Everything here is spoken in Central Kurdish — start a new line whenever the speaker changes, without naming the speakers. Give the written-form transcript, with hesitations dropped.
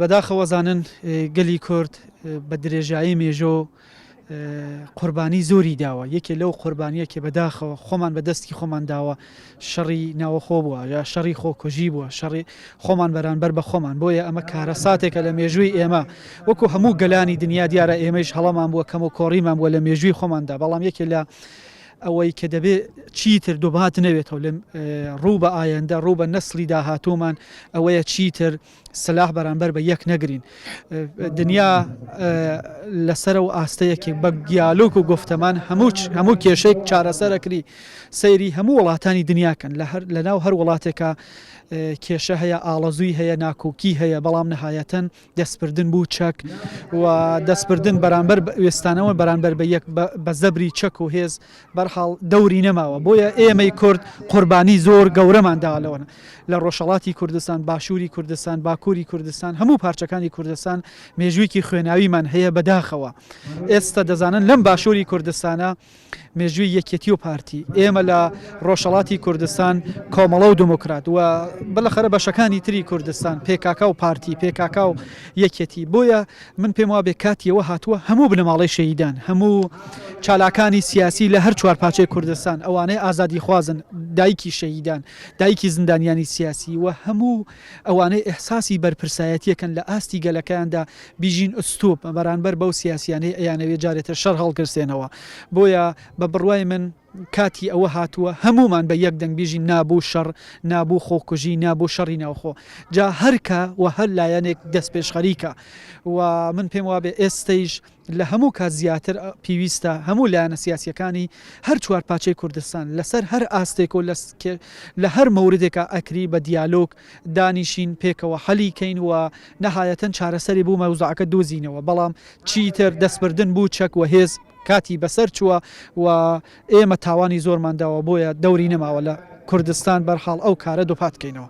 بەداخەوە زانن گەلی کورد بە درێژایی مێژۆ قوربانی زۆری داوە یەکێ لەو قوربانیەکێ بەداخەوە خۆمان بە دەستی خۆمان داوە شەڕی ناوەخۆ بووە یا شەڕی خۆکوژی بووە شەڕی خۆمان بەرامبەر بە خۆمان بۆیە ئەمە کارە ساتێکە لە مێژووی ئێمە وەکو هەموو گەلانی دنیا دیارە ئێمەش هەڵەمان بووە کەم و کۆڕیمان بووە لە مێژووی خۆماندا بەڵام یەکێ لە ئەوەی کە دەبێت چیتر دووبات نەوێتەوە لە ڕوو بە ئایەندە ڕوو بە نەسلی داهاتوومان ئەوەیە چیتر سلاح بەرامبەر بە یەک نەگرین دنیا لەسەر و ئاستەیەکی بە گیالوک و گفتەمان هەموو کێشەیەک چارەسەرەکری سەیری هەموو وڵاتانی دنیاکەن لە ناو هەر وڵاتێکە کێشە هەیە ئاڵەزووی هەیە ناکۆکی هەیە بەڵام نەهایەتەن دەستبردن بوو چەک و دەستبردن بەرامبەر وێستانەوە بەرامبەر بە یەک بە زەبری چەک و هێز بەرحاڵ دەوری نەماوە بۆیە ئێمەی کورد قوربانی زۆر گەورەمان داوەلەوە لە ڕۆژهەڵاتی کوردستان باشووری کوردستان باکووری کوردستان هەموو پارچەکانی کوردستان مێژوویکی خوێناویمان هەیە بەداخەوە ئێستا دەزانن لەم باشووری کوردستانە مێژووی یەکێتی و پارتی ئێمە لە ڕۆژهەڵاتی کوردستان کۆمەڵە و دموکرات و بەڵەخەرە بەشەکانی تری کوردستان پێکاکا و پارتی پێکاکا و یەکێتی بۆیە من پێم وابێ کاتیەوە هاتووە هەموو بنەماڵی شەهیدان هەموو چالاکانی سیاسی لە هەر چوار پارچەی کوردستان ئەوانەی ئازادی خوازن دایکی شەهیدان دایکی زندانیانی سیاسی و هەموو ئەوانەی ئەحساسی بەرپرسایەتیەکەن لە ئاستی گەلەکەیاندا بیژین ئوستوب بەرامبەر بەو سیاسیانەی ئەیانەوێت جارێتە شەڕ هەڵگرسێنەوە بۆیە بە بڕوای من کاتی ئەوە هاتووە هەمومان بە یەک دەنگبیژی نابوو شەڕ نابوو خۆکوژی نابوو شەڕی ناوخۆ جا هەرکە و هەر لایەنێک دەست پێش خەریکە و من پێم وابێ ئێستەیش لە هەموو کات زیاتر پێویستە هەموو لایەنە سیاسیەکانی هەر چوار پاچەی کوردستان لەسەر هەر ئاستێک و لە هەر مەوردێکە ئەکری بە دیالۆگ دانیشین پێکەوە حەلیکەین و نەهایەتەن چارەسەری بوو مەوزوعەکە دۆزینەوە بەڵام چیتر دەستبردن بوو چەک و هێز کاتی بەسەر چووە و ئێمە تاوانی زۆرمانداوە بۆیە دەوری نەماوە لە کوردستان بەرحاڵ ئەو کارە دووپاتکەینەوە.